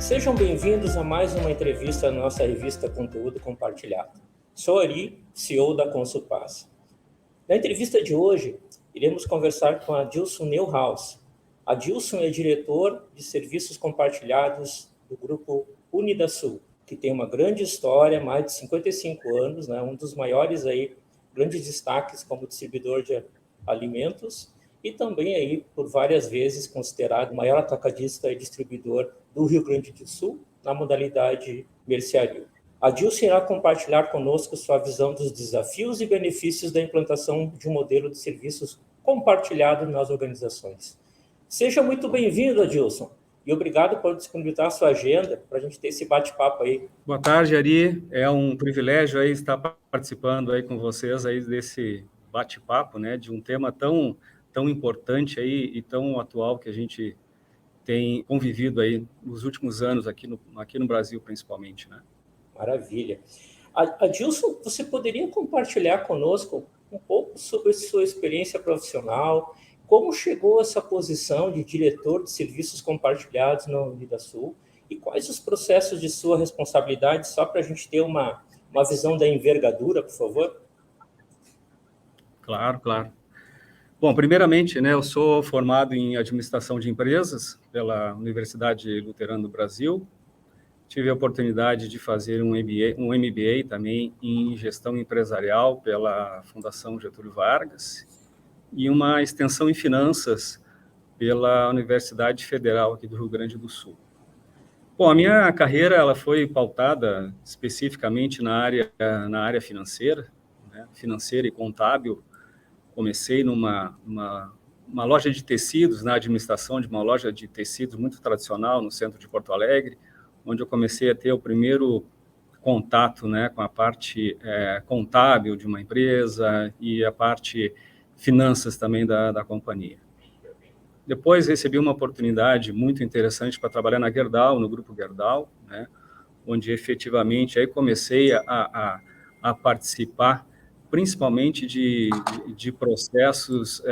Sejam bem-vindos a mais uma entrevista na nossa revista Conteúdo Compartilhado. Sou Ari, CEO da Consulpass. Na entrevista de hoje, iremos conversar com a Adilson Neuhaus. Adilson é diretor de serviços compartilhados do grupo Unidasul, que tem uma grande história, mais de 55 anos, né? Um dos maiores grandes destaques como distribuidor de alimentos e também aí por várias vezes considerado o maior atacadista e distribuidor do Rio Grande do Sul na modalidade mercearia. Adilson irá compartilhar conosco sua visão dos desafios e benefícios da implantação de um modelo de serviços compartilhado nas organizações. Seja muito bem-vindo, Adilson, e obrigado por disponibilizar a sua agenda para a gente ter esse bate-papo aí. Boa tarde, Ari. É um privilégio aí estar participando aí com vocês aí desse bate-papo, né, de um tema tão importante aí e tão atual que a gente tem convivido aí nos últimos anos aqui no Brasil, principalmente, né? Maravilha. Adilson, você poderia compartilhar conosco um pouco sobre sua experiência profissional, como chegou a essa posição de diretor de serviços compartilhados na Unidasul e quais os processos de sua responsabilidade, só para a gente ter uma visão da envergadura, por favor? Claro. Bom, primeiramente, né, eu sou formado em administração de empresas pela Universidade Luterana do Brasil. Tive a oportunidade de fazer um MBA também em gestão empresarial pela Fundação Getúlio Vargas e uma extensão em finanças pela Universidade Federal aqui do Rio Grande do Sul. Bom, a minha carreira ela foi pautada especificamente na área financeira, né, financeira e contábil. Comecei numa loja de tecidos, na administração de uma loja de tecidos muito tradicional no centro de Porto Alegre, onde eu comecei a ter o primeiro contato, né, com a parte contábil de uma empresa e a parte finanças também da companhia. Depois recebi uma oportunidade muito interessante para trabalhar na Gerdau, no grupo Gerdau, né, onde efetivamente aí comecei a participar principalmente de processos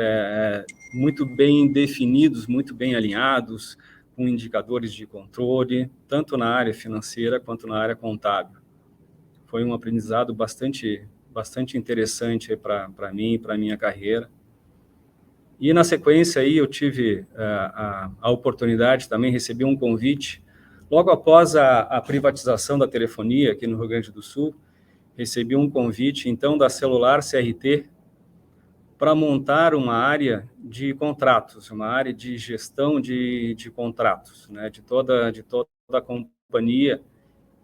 muito bem definidos, muito bem alinhados, com indicadores de controle, tanto na área financeira quanto na área contábil. Foi um aprendizado bastante interessante para mim e para a minha carreira. E na sequência aí eu tive a oportunidade, também recebi um convite, logo após a privatização da telefonia aqui no Rio Grande do Sul, recebi um convite, então, da Celular CRT para montar uma área de contratos, uma área de gestão de contratos, né, de toda a companhia.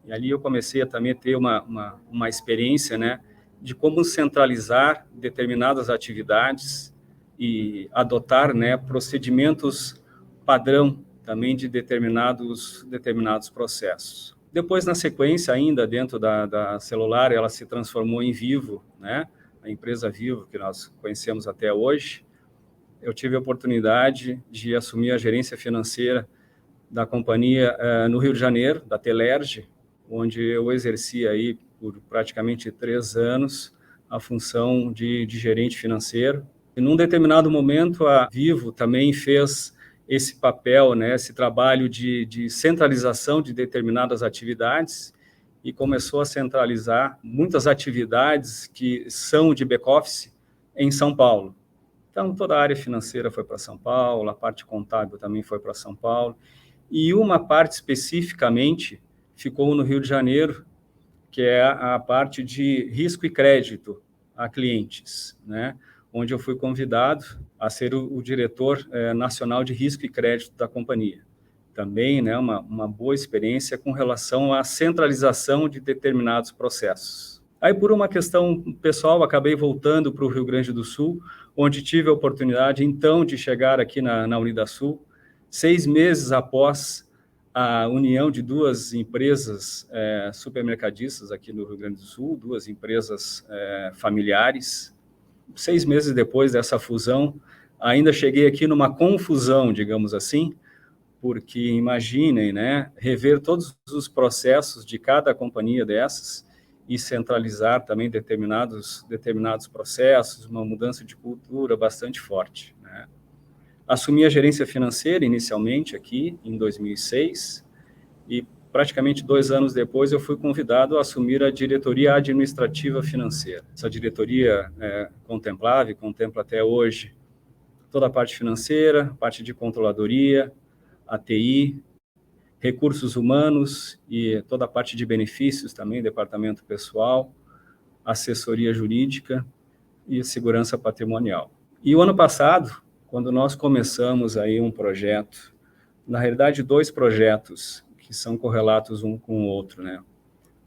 E ali eu comecei a também ter uma experiência, né, de como centralizar determinadas atividades e adotar, né, procedimentos padrão também de determinados processos. Depois, na sequência, ainda dentro da Celular, ela se transformou em Vivo, né? A empresa Vivo, que nós conhecemos até hoje. Eu tive a oportunidade de assumir a gerência financeira da companhia no Rio de Janeiro, da Telerge, onde eu exerci aí por praticamente 3 anos a função de gerente financeiro. E num determinado momento, a Vivo também fez esse papel, né, esse trabalho de centralização de determinadas atividades e começou a centralizar muitas atividades que são de back-office em São Paulo. Então, toda a área financeira foi para São Paulo, a parte contábil também foi para São Paulo, e uma parte especificamente ficou no Rio de Janeiro, que é a parte de risco e crédito a clientes, né, onde eu fui convidado a ser o diretor nacional de risco e crédito da companhia. Também, né, uma boa experiência com relação à centralização de determinados processos. Aí, por uma questão pessoal, acabei voltando para o Rio Grande do Sul, onde tive a oportunidade, então, de chegar aqui na Unidasul, 6 meses após a união de 2 empresas supermercadistas aqui no Rio Grande do Sul, 2 empresas familiares. 6 meses depois dessa fusão, ainda cheguei aqui numa confusão, digamos assim, porque imaginem, né, rever todos os processos de cada companhia dessas e centralizar também determinados processos, uma mudança de cultura bastante forte, né. Assumi a gerência financeira inicialmente aqui em 2006 e praticamente 2 anos depois eu fui convidado a assumir a diretoria administrativa financeira. Essa diretoria contempla até hoje toda a parte financeira, parte de controladoria, a TI, recursos humanos e toda a parte de benefícios também, departamento pessoal, assessoria jurídica e segurança patrimonial. E o ano passado, quando nós começamos aí um projeto, na realidade 2 projetos que são correlatos um com o outro, né?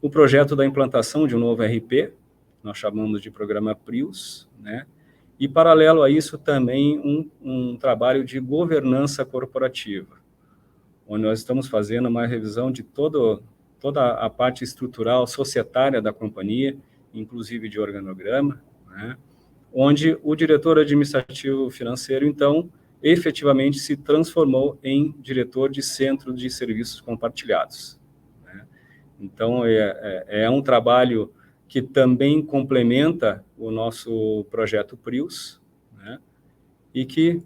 O projeto da implantação de um novo RP, nós chamamos de programa PRIUS, né? E paralelo a isso também um trabalho de governança corporativa, onde nós estamos fazendo uma revisão de toda a parte estrutural, societária da companhia, inclusive de organograma, né? Onde o diretor administrativo financeiro, então, efetivamente se transformou em diretor de centro de serviços compartilhados, né? Então, é um trabalho que também complementa o nosso projeto PRIUS, né? E que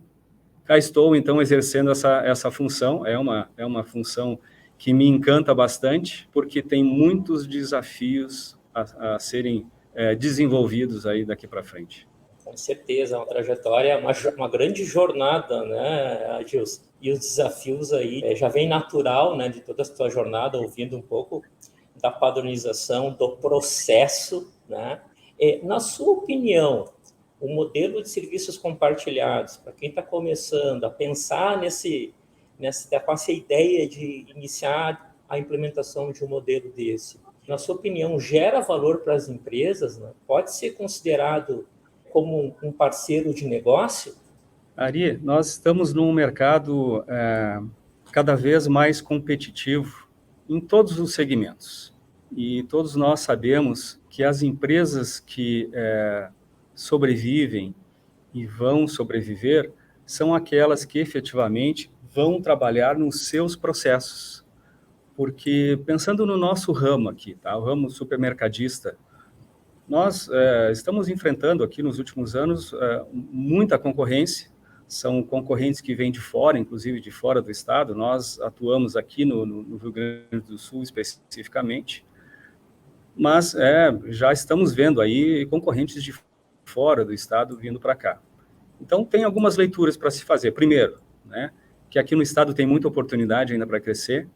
cá estou, então, exercendo essa função. É uma função que me encanta bastante, porque tem muitos desafios a serem desenvolvidos aí daqui para frente. Com certeza, uma trajetória, uma grande jornada, né, Adilson? E os desafios aí já vem natural, né, de toda a sua jornada, ouvindo um pouco da padronização, do processo, né? Na sua opinião, o modelo de serviços compartilhados, para quem está começando a pensar com essa ideia de iniciar a implementação de um modelo desse, na sua opinião, gera valor para as empresas, né? Pode ser considerado como um parceiro de negócio? Ari, nós estamos num mercado cada vez mais competitivo em todos os segmentos. E todos nós sabemos que as empresas que sobrevivem e vão sobreviver são aquelas que efetivamente vão trabalhar nos seus processos. Porque, pensando no nosso ramo aqui, tá? O ramo supermercadista, nós estamos enfrentando aqui nos últimos anos muita concorrência. São concorrentes que vêm de fora, inclusive de fora do estado. Nós atuamos aqui no Rio Grande do Sul especificamente, mas já estamos vendo aí concorrentes de fora do estado vindo para cá. Então, tem algumas leituras para se fazer. Primeiro, né, que aqui no estado tem muita oportunidade ainda para crescer.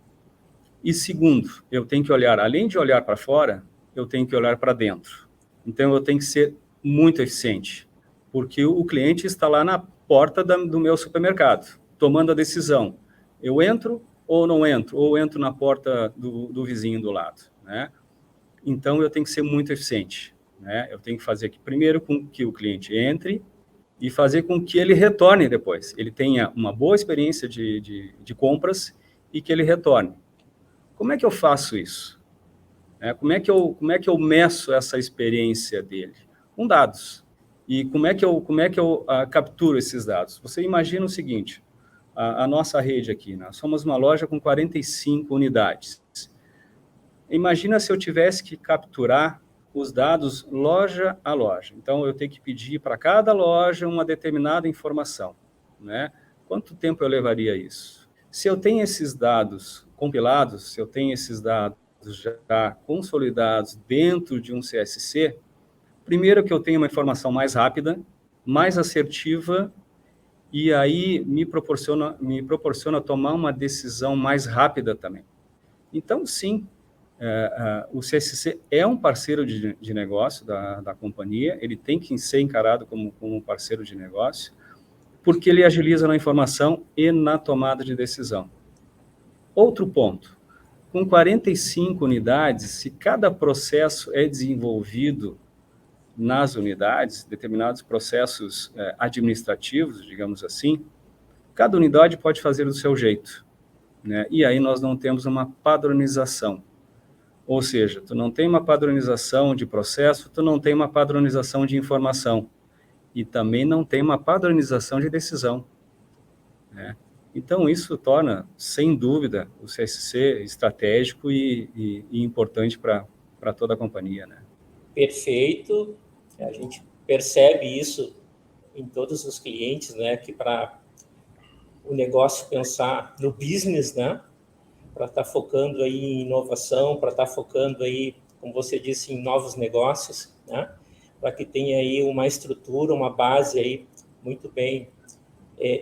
E segundo, eu tenho que olhar, além de olhar para fora, eu tenho que olhar para dentro. Então, eu tenho que ser muito eficiente, porque o cliente está lá na porta do meu supermercado, tomando a decisão. Eu entro ou não entro? Ou entro na porta do vizinho do lado, né? Então, eu tenho que ser muito eficiente, né? Eu tenho que fazer primeiro com que o cliente entre e fazer com que ele retorne depois. Ele tenha uma boa experiência de compras e que ele retorne. Como é que eu faço isso? Como é que eu meço essa experiência dele? Com dados. E como é que eu capturo esses dados? Você imagina o seguinte, a nossa rede aqui, nós somos uma loja com 45 unidades. Imagina se eu tivesse que capturar os dados loja a loja. Então, eu tenho que pedir para cada loja uma determinada informação, né? Quanto tempo eu levaria isso? Se eu tenho esses dados compilados, se eu tenho esses dados já consolidados dentro de um CSC, primeiro que eu tenho uma informação mais rápida, mais assertiva, e aí me proporciona tomar uma decisão mais rápida também. Então, sim, o CSC é um parceiro de negócio da companhia, ele tem que ser encarado como um parceiro de negócio, porque ele agiliza na informação e na tomada de decisão. Outro ponto, com 45 unidades, se cada processo é desenvolvido nas unidades, determinados processos administrativos, digamos assim, cada unidade pode fazer do seu jeito, né? E aí nós não temos uma padronização. Ou seja, tu não tem uma padronização de processo, tu não tem uma padronização de informação e também não tem uma padronização de decisão, né? Então, isso torna, sem dúvida, o CSC estratégico e importante para toda a companhia, né? Perfeito. A gente percebe isso em todos os clientes, né? Que para o negócio pensar no business, né? para estar focando aí em inovação, para estar focando aí, como você disse, em novos negócios, né? Para que tenha aí uma estrutura, uma base aí muito bem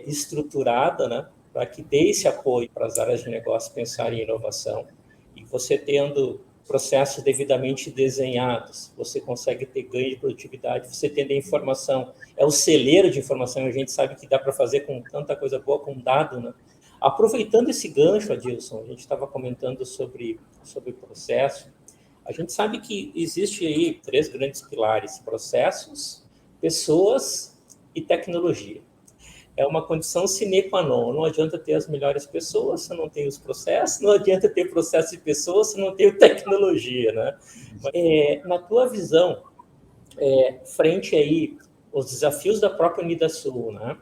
estruturada, né? Para que dê esse apoio para as áreas de negócio pensarem em inovação. E você tendo processos devidamente desenhados, você consegue ter ganho de produtividade, você tendo a informação, é o celeiro de informação, a gente sabe que dá para fazer com tanta coisa boa, com dado, né? Aproveitando esse gancho, Adilson, a gente estava comentando sobre processo, a gente sabe que existe aí 3 grandes pilares: processos, pessoas e tecnologia. É uma condição sine qua non. Não adianta ter as melhores pessoas se não tem os processos, não adianta ter processo e pessoas se não tem tecnologia, né? Na tua visão, frente aí os desafios da própria Unidasul, né?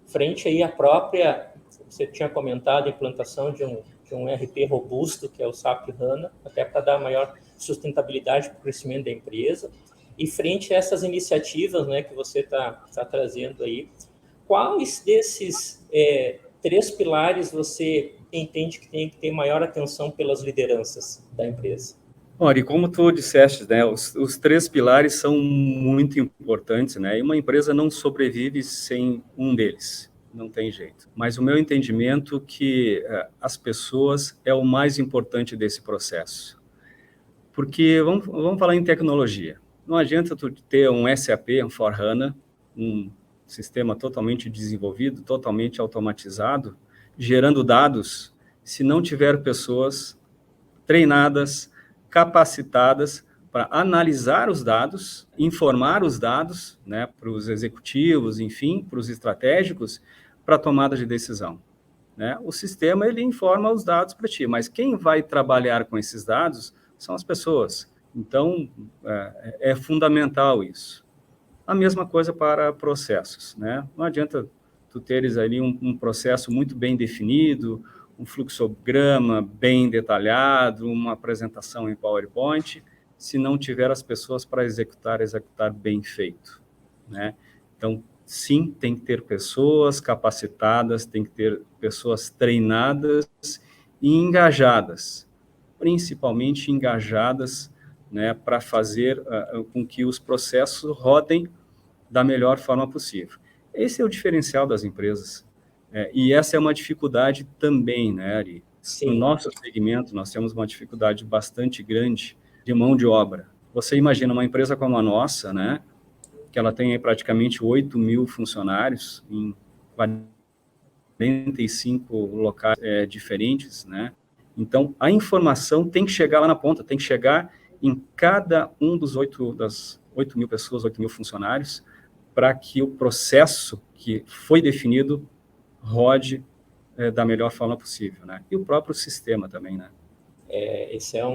Frente aí à própria, você tinha comentado, a implantação de um ERP robusto, que é o SAP HANA, até para dar maior sustentabilidade para o crescimento da empresa, e frente a essas iniciativas, né, que você está trazendo aí, quais desses 3 pilares você entende que tem que ter maior atenção pelas lideranças da empresa? Olha, e como tu disseste, né, os 3 pilares são muito importantes, né, e uma empresa não sobrevive sem um deles, não tem jeito. Mas o meu entendimento é que as pessoas é o mais importante desse processo. Porque, vamos falar em tecnologia, não adianta tu ter um SAP, um S/4HANA, um sistema totalmente desenvolvido, totalmente automatizado, gerando dados, se não tiver pessoas treinadas, capacitadas para analisar os dados, informar os dados, né, para os executivos, enfim, para os estratégicos, para a tomada de decisão. Né? O sistema ele informa os dados para ti, mas quem vai trabalhar com esses dados são as pessoas. Então, é fundamental isso. A mesma coisa para processos, né? Não adianta tu teres ali um processo muito bem definido, um fluxograma bem detalhado, uma apresentação em PowerPoint, se não tiver as pessoas para executar bem feito, né? Então, sim, tem que ter pessoas capacitadas, tem que ter pessoas treinadas e engajadas, principalmente engajadas, né, para fazer com que os processos rodem da melhor forma possível. Esse é o diferencial das empresas. E essa é uma dificuldade também, né, Ari? No Sim. nosso segmento, nós temos uma dificuldade bastante grande de mão de obra. Você imagina uma empresa como a nossa, né, que ela tem praticamente 8.000 funcionários em 45 locais diferentes, né? Então, a informação tem que chegar lá na ponta, tem que chegar em cada um das 8.000 pessoas, 8.000 funcionários, para que o processo que foi definido rode da melhor forma possível, né? E o próprio sistema também, né? Esse a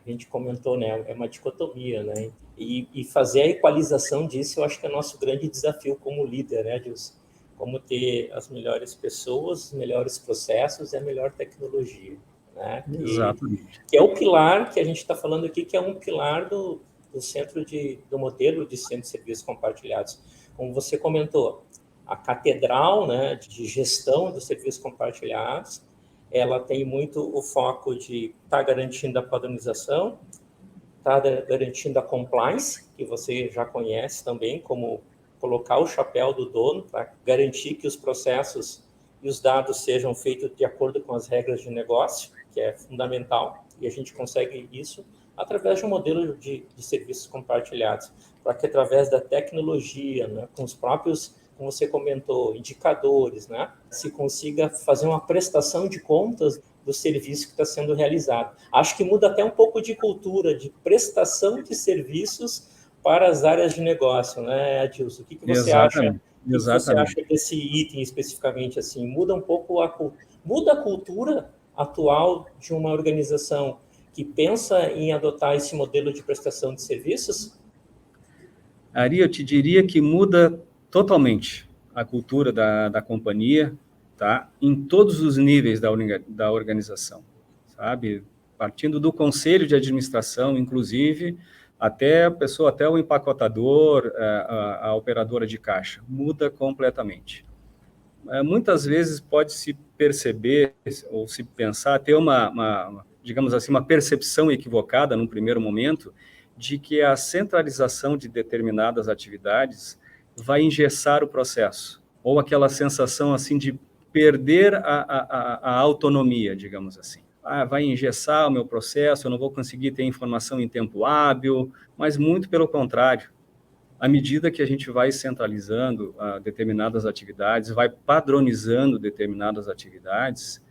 gente comentou, né? É uma dicotomia, né? E fazer a equalização disso, eu acho que é o nosso grande desafio como líder, né, Dilson? Como ter as melhores pessoas, os melhores processos e a melhor tecnologia, né? Exatamente. Que é o pilar que a gente está falando aqui, que é um pilar do do modelo de centro de serviços compartilhados. Como você comentou, a catedral, né, de gestão dos serviços compartilhados, ela tem muito o foco de estar garantindo a padronização, estar garantindo a compliance, que você já conhece também, como colocar o chapéu do dono para garantir que os processos e os dados sejam feitos de acordo com as regras de negócio, que é fundamental, e a gente consegue isso através de um modelo de serviços compartilhados, para que através da tecnologia, né, com os próprios, como você comentou, indicadores, né, se consiga fazer uma prestação de contas do serviço que está sendo realizado. Acho que muda até um pouco de cultura, de prestação de serviços para as áreas de negócio, né, Adilson? O que você acha? O que você acha desse item especificamente? Assim, muda um pouco muda a cultura atual de uma organização que pensa em adotar esse modelo de prestação de serviços? Ari, eu te diria que muda totalmente a cultura da companhia, tá? Em todos os níveis da organização, sabe? Partindo do conselho de administração, inclusive, até a pessoa, até o empacotador, a operadora de caixa, muda completamente. muitas vezes pode-se perceber ou se pensar, ter digamos assim, uma percepção equivocada num primeiro momento de que a centralização de determinadas atividades vai engessar o processo, ou aquela sensação assim de perder a autonomia, digamos assim. Vai engessar o meu processo, eu não vou conseguir ter informação em tempo hábil, mas muito pelo contrário. À medida que a gente vai centralizando determinadas atividades, vai padronizando determinadas atividades,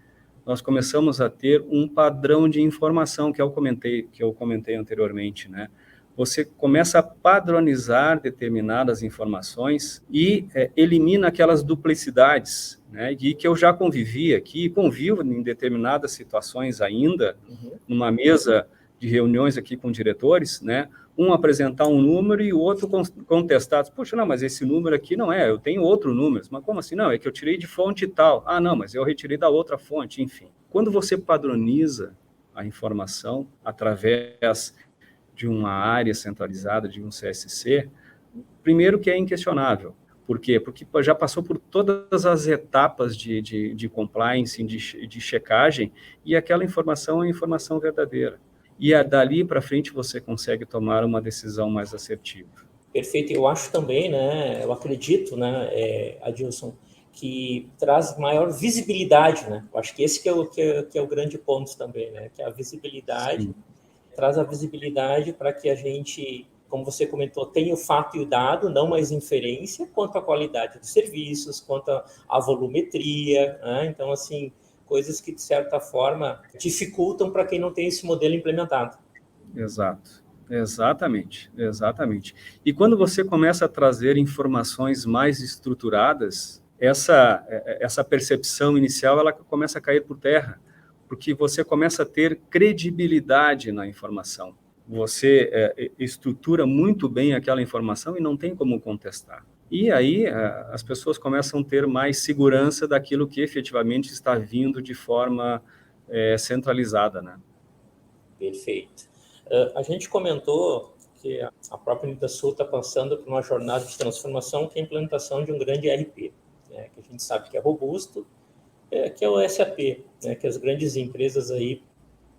nós começamos a ter um padrão de informação que eu comentei anteriormente, né? Você começa a padronizar determinadas informações e elimina aquelas duplicidades, né? E que eu já convivi aqui, convivo em determinadas situações ainda, numa mesa de reuniões aqui com diretores, né? Um apresentar um número e o outro contestar. Poxa, não, mas esse número aqui não é, eu tenho outro número. Mas como assim? Não, é que eu tirei de fonte tal. Ah, não, mas eu retirei da outra fonte, enfim. Quando você padroniza a informação através de uma área centralizada, de um CSC, primeiro que é inquestionável. Por quê? Porque já passou por todas as etapas de compliance, de checagem, e aquela informação é informação verdadeira. E dali para frente você consegue tomar uma decisão mais assertiva. Perfeito. Eu acho também, né, eu acredito, né, Adilson, que traz maior visibilidade, né? Eu acho que esse que é o grande ponto também, né? Que a visibilidade, sim, traz a visibilidade para que a gente, como você comentou, tenha o fato e o dado, não mais inferência, quanto à qualidade dos serviços, quanto à volumetria, né? Então, assim, coisas que, de certa forma, dificultam para quem não tem esse modelo implementado. Exato. Exatamente, exatamente. E quando você começa a trazer informações mais estruturadas, essa percepção inicial ela começa a cair por terra, porque você começa a ter credibilidade na informação. Você estrutura muito bem aquela informação e não tem como contestar. E aí as pessoas começam a ter mais segurança daquilo que efetivamente está vindo de forma centralizada, né? Perfeito. A gente comentou que a própria Unidasul está passando por uma jornada de transformação, que é a implantação de um grande ERP, né, que a gente sabe que é robusto, que é o SAP, né, que as grandes empresas aí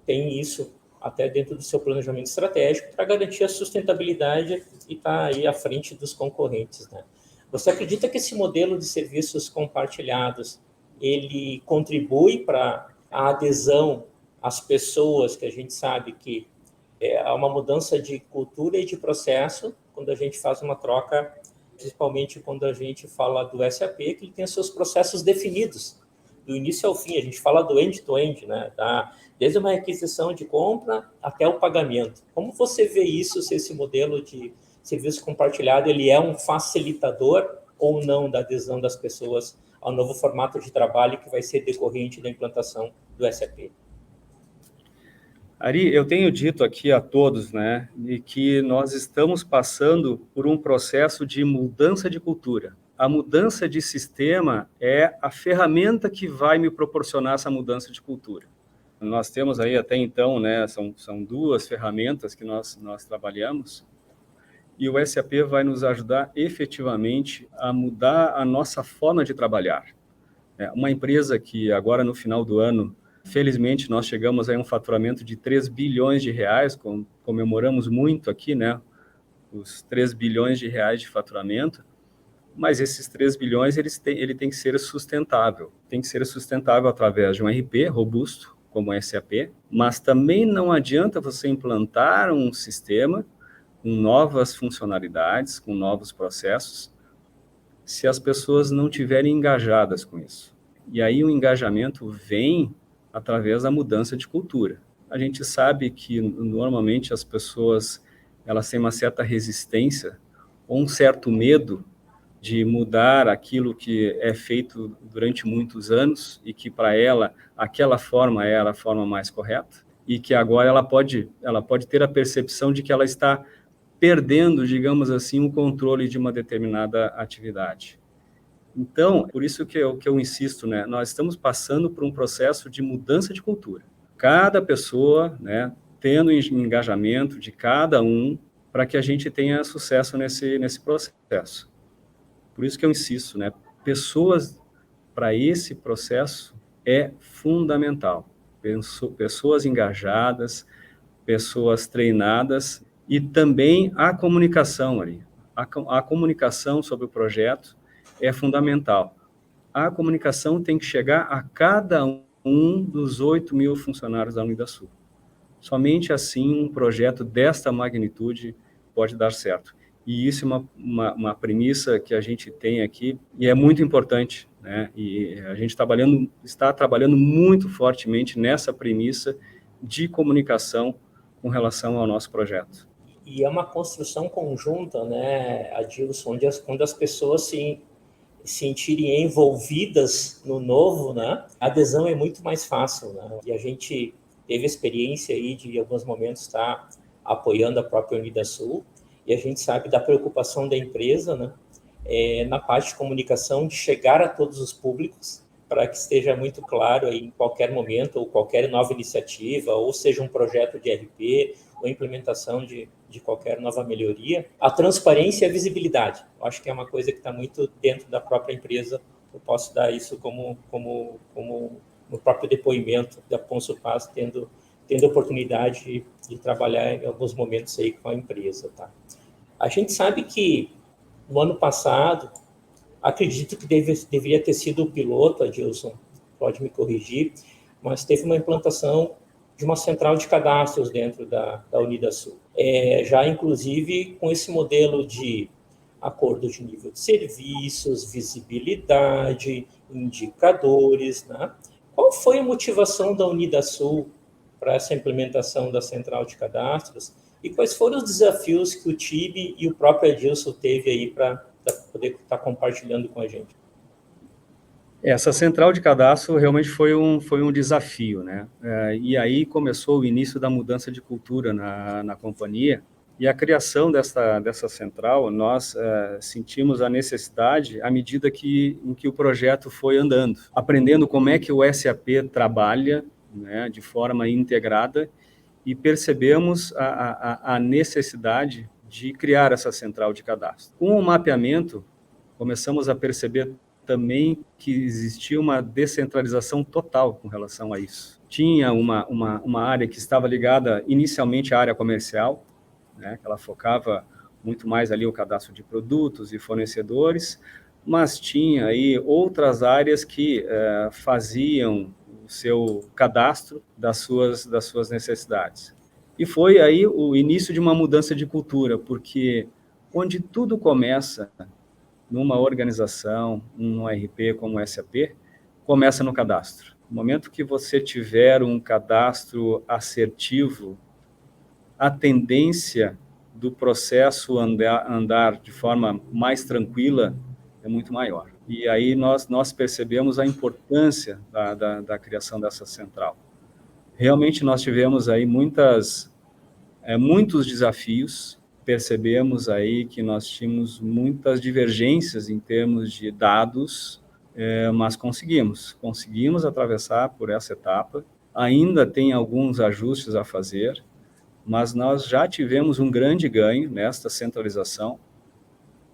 têm isso até dentro do seu planejamento estratégico para garantir a sustentabilidade e estar aí à frente dos concorrentes, né? Você acredita que esse modelo de serviços compartilhados ele contribui para a adesão às pessoas, que a gente sabe que há uma mudança de cultura e de processo quando a gente faz uma troca, principalmente quando a gente fala do SAP, que ele tem os seus processos definidos, do início ao fim. A gente fala do end-to-end, né? Desde uma requisição de compra até o pagamento. Como você vê isso, se esse modelo de serviço compartilhado ele é um facilitador ou não da adesão das pessoas ao novo formato de trabalho que vai ser decorrente da implantação do SAP? Ari, eu tenho dito aqui a todos, né, de que nós estamos passando por um processo de mudança de cultura. A mudança de sistema é a ferramenta que vai me proporcionar essa mudança de cultura. Nós temos aí até então, né, são duas ferramentas que nós trabalhamos, e o SAP vai nos ajudar efetivamente a mudar a nossa forma de trabalhar. Uma empresa que agora no final do ano, felizmente, nós chegamos a um faturamento de 3 bilhões de reais, comemoramos muito aqui, né, os 3 bilhões de reais de faturamento, mas esses 3 bilhões, ele tem que ser sustentável. Tem que ser sustentável através de um ERP robusto, como o SAP, mas também não adianta você implantar um sistema com novas funcionalidades, com novos processos, se as pessoas não estiverem engajadas com isso. E aí o engajamento vem através da mudança de cultura. A gente sabe que normalmente as pessoas elas têm uma certa resistência ou um certo medo de mudar aquilo que é feito durante muitos anos e que para ela aquela forma é a forma mais correta e que agora ela pode ter a percepção de que ela está perdendo, digamos assim, o controle de uma determinada atividade. Então, por isso que eu insisto, né? Nós estamos passando por um processo de mudança de cultura. Cada pessoa, né, tendo engajamento de cada um para que a gente tenha sucesso nesse processo. Por isso que eu insisto, né? Pessoas para esse processo é fundamental. Pessoas engajadas, pessoas treinadas e também a comunicação ali. A comunicação sobre o projeto é fundamental. A comunicação tem que chegar a cada um dos 8.000 funcionários da Unidasul. Somente assim um projeto desta magnitude pode dar certo. E isso é uma premissa que a gente tem aqui e é muito importante, né? E a gente está trabalhando muito fortemente nessa premissa de comunicação com relação ao nosso projeto. E é uma construção conjunta, né, Adilson, onde quando as pessoas se sentirem envolvidas no novo, né, a adesão é muito mais fácil, né? E a gente teve experiência aí de, em alguns momentos, estar apoiando a própria Unidasul, e a gente sabe da preocupação da empresa, né, na parte de comunicação, de chegar a todos os públicos, para que esteja muito claro aí em qualquer momento, ou qualquer nova iniciativa, ou seja um projeto de RP, ou implementação de qualquer nova melhoria, a transparência e a visibilidade. Eu acho que é uma coisa que está muito dentro da própria empresa. Eu posso dar isso como no próprio depoimento da Consupaz, tendo oportunidade de trabalhar em alguns momentos aí com a empresa, tá? A gente sabe que no ano passado, acredito que deveria ter sido o piloto, Adilson, pode me corrigir, mas teve uma implantação de uma central de cadastros dentro da Unidasul. Já, inclusive, com esse modelo de acordo de nível de serviços, visibilidade, indicadores, né? Qual foi a motivação da Unidasul para essa implementação da central de cadastros e quais foram os desafios que o time e o próprio Adilson teve aí para poder estar compartilhando com a gente? Essa central de cadastro realmente foi um desafio, né? E aí começou o início da mudança de cultura na companhia, e a criação dessa central, nós sentimos a necessidade à medida em que o projeto foi andando, aprendendo como é que o SAP trabalha, né, de forma integrada, e percebemos a necessidade de criar essa central de cadastro. Com o mapeamento, começamos a perceber também que existia uma descentralização total com relação a isso. Tinha uma área que estava ligada inicialmente à área comercial, né, que ela focava muito mais ali o cadastro de produtos e fornecedores, mas tinha aí outras áreas que faziam o seu cadastro das suas necessidades. E foi aí o início de uma mudança de cultura, porque onde tudo começa numa organização, num RP como o SAP, começa no cadastro. No momento que você tiver um cadastro assertivo, a tendência do processo andar de forma mais tranquila é muito maior. E aí nós percebemos a importância da criação dessa central. Realmente nós tivemos aí muitos desafios, percebemos aí que nós tínhamos muitas divergências em termos de dados, mas conseguimos atravessar por essa etapa. Ainda tem alguns ajustes a fazer, mas nós já tivemos um grande ganho nesta centralização,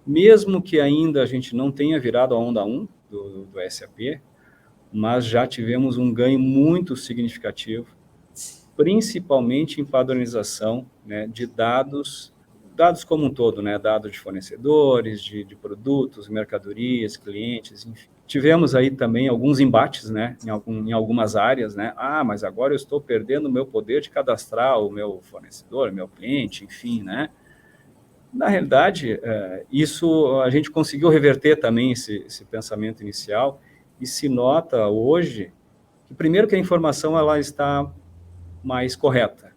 mesmo que ainda a gente não tenha virado a onda 1 do SAP, mas já tivemos um ganho muito significativo, principalmente em padronização, né, de dados como um todo, né, dados de fornecedores, de produtos, mercadorias, clientes, enfim. Tivemos aí também alguns embates, né, em algumas áreas, né, mas agora eu estou perdendo o meu poder de cadastrar o meu fornecedor, meu cliente, enfim, né. Na realidade, isso a gente conseguiu reverter também esse pensamento inicial, e se nota hoje que, primeiro, que a informação ela está mais correta.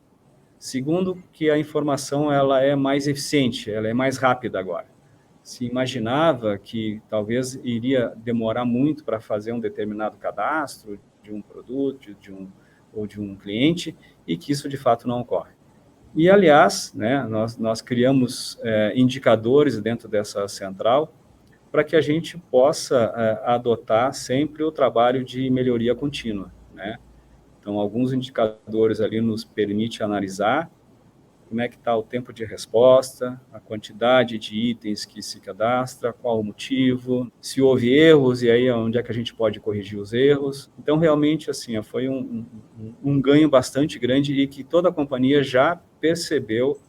Segundo, que a informação ela é mais eficiente, ela é mais rápida agora. Se imaginava que talvez iria demorar muito para fazer um determinado cadastro de um produto, ou de um cliente, e que isso de fato não ocorre. E, aliás, né, nós criamos indicadores dentro dessa central para que a gente possa adotar sempre o trabalho de melhoria contínua, né? Então, alguns indicadores ali nos permitem analisar como é que está o tempo de resposta, a quantidade de itens que se cadastra, qual o motivo, se houve erros e aí onde é que a gente pode corrigir os erros. Então, realmente, assim, foi um ganho bastante grande e que toda a companhia já percebeu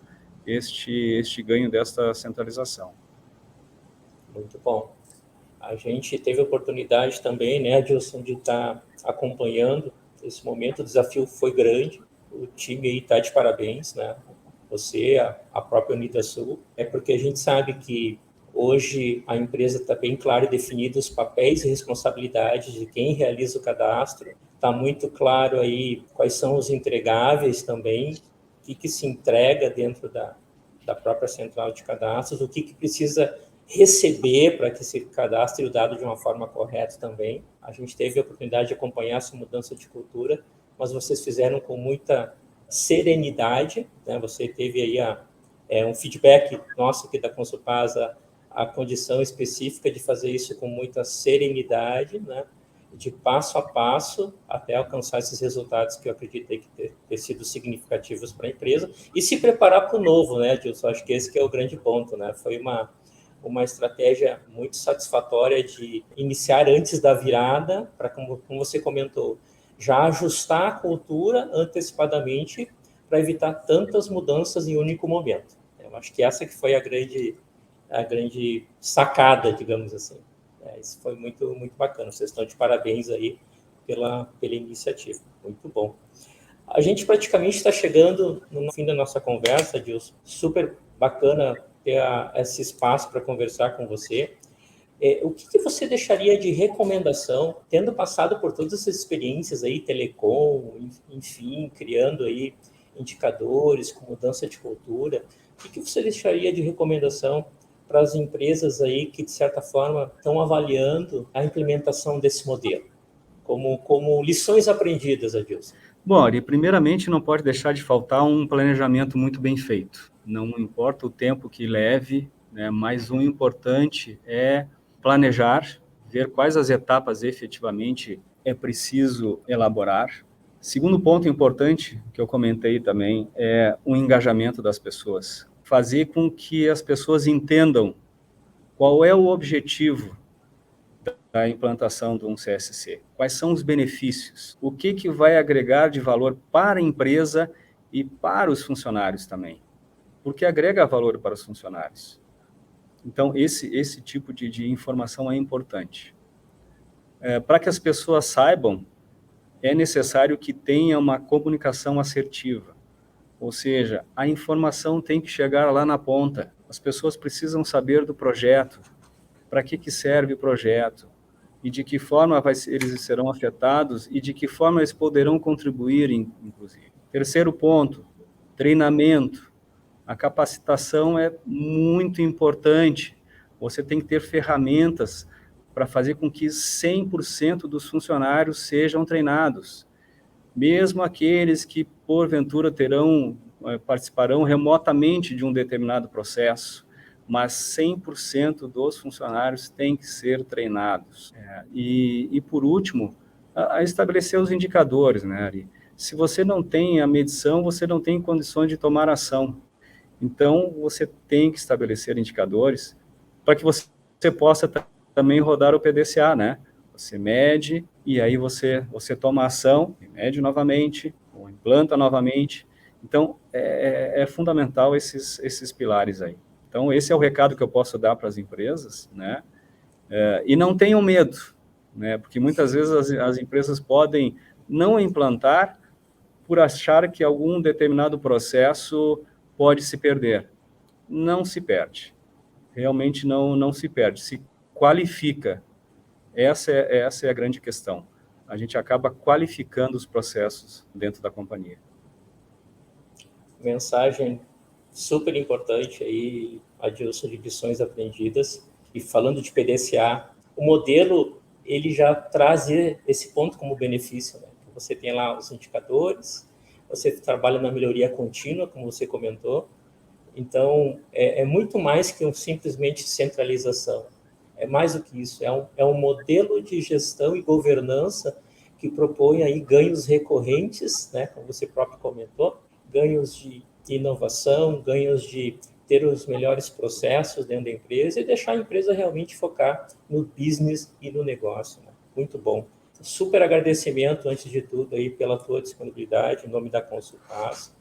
este ganho desta centralização. Muito bom. A gente teve a oportunidade também, né, Adilson, de estar acompanhando esse momento. O desafio foi grande. O time aí está de parabéns, né? Você, a própria Unidasul. É porque a gente sabe que hoje a empresa está bem clara e definida os papéis e responsabilidades de quem realiza o cadastro. Está muito claro aí quais são os entregáveis também, o que se entrega dentro da própria central de cadastros, o que precisa receber para que se cadastre o dado de uma forma correta também. A gente teve a oportunidade de acompanhar essa mudança de cultura, mas vocês fizeram com muita serenidade, né? Você teve aí um feedback nosso aqui da Consulpasa, a condição específica de fazer isso com muita serenidade, né? De passo a passo até alcançar esses resultados que eu acredito que ter sido significativos para a empresa e se preparar para o novo, né, Dilson? Acho que esse que é o grande ponto, né? Foi uma estratégia muito satisfatória de iniciar antes da virada, para, como você comentou, já ajustar a cultura antecipadamente para evitar tantas mudanças em um único momento. Eu acho que essa que foi a grande sacada, digamos assim. Isso foi muito, muito bacana. Vocês estão de parabéns aí pela iniciativa. Muito bom. A gente praticamente está chegando no fim da nossa conversa, Dilson. Super bacana ter esse espaço para conversar com você. O que você deixaria de recomendação, tendo passado por todas essas experiências aí, telecom, enfim, criando aí indicadores com mudança de cultura, o que você deixaria de recomendação para as empresas aí que, de certa forma, estão avaliando a implementação desse modelo? Como lições aprendidas, Adilson. Bom, Ari, primeiramente não pode deixar de faltar um planejamento muito bem feito. Não importa o tempo que leve, né, mas o importante é planejar, ver quais as etapas efetivamente é preciso elaborar. Segundo ponto importante que eu comentei também é o engajamento das pessoas. Fazer com que as pessoas entendam qual é o objetivo da implantação de um CSC. Quais são os benefícios? O que vai agregar de valor para a empresa e para os funcionários também? Porque agrega valor para os funcionários. Então, esse tipo de informação é importante. Para que as pessoas saibam, é necessário que tenha uma comunicação assertiva. Ou seja, a informação tem que chegar lá na ponta. As pessoas precisam saber do projeto, para que serve o projeto, e de que forma eles serão afetados e de que forma eles poderão contribuir, inclusive. Terceiro ponto, treinamento. A capacitação é muito importante. Você tem que ter ferramentas para fazer com que 100% dos funcionários sejam treinados. Mesmo aqueles que, porventura, participarão remotamente de um determinado processo, mas 100% dos funcionários têm que ser treinados. E por último, a estabelecer os indicadores, né, Ari? Se você não tem a medição, você não tem condições de tomar ação. Então, você tem que estabelecer indicadores para que você possa também rodar o PDCA, né? Você mede e aí você toma ação, mede novamente, ou implanta novamente. Então, é fundamental esses pilares aí. Então, esse é o recado que eu posso dar para as empresas, né? E não tenham medo, né? Porque muitas vezes as empresas podem não implantar por achar que algum determinado processo pode se perder. Não se perde. Realmente não se perde. Se qualifica. Essa é a grande questão. A gente acaba qualificando os processos dentro da companhia. Mensagem super importante aí, Adilson, de lições aprendidas. E falando de PDCA, o modelo ele já traz esse ponto como benefício, né? Você tem lá os indicadores, você trabalha na melhoria contínua, como você comentou. Então, é muito mais que simplesmente centralização. É mais do que isso, é um modelo de gestão e governança que propõe aí ganhos recorrentes, né, como você próprio comentou, ganhos de inovação, ganhos de ter os melhores processos dentro da empresa e deixar a empresa realmente focar no business e no negócio, né? Muito bom. Super agradecimento, antes de tudo, aí, pela tua disponibilidade, em nome da Consulpaz.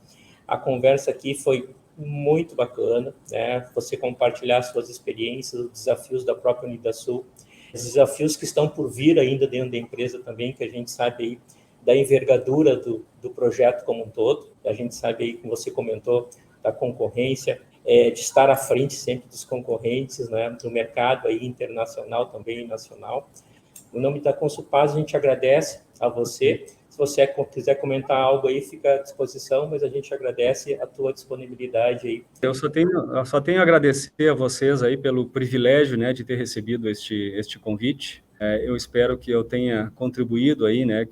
A conversa aqui foi muito bacana, né? Você compartilhar suas experiências, os desafios da própria Unidasul, os desafios que estão por vir ainda dentro da empresa também, que a gente sabe aí da envergadura do projeto como um todo. A gente sabe aí, como você comentou, da concorrência, de estar à frente sempre dos concorrentes, né? Do mercado aí internacional também e nacional. Em nome da Consulpaz, a gente agradece a você. Se você quiser comentar algo aí, fica à disposição, mas a gente agradece a tua disponibilidade aí. Eu só tenho a agradecer a vocês aí pelo privilégio, né, de ter recebido este convite. Eu espero que eu tenha contribuído aí, né,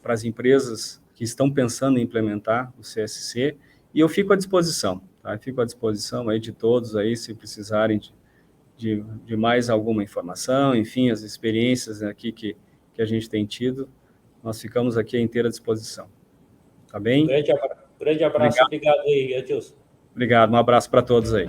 para as empresas que estão pensando em implementar o CSC, e eu fico à disposição, tá? Fico à disposição aí de todos aí, se precisarem de mais alguma informação, enfim, as experiências aqui que a gente tem tido, nós ficamos aqui à inteira disposição. Tá bem? Grande abraço, obrigado aí, Adilson. Obrigado, um abraço para todos aí.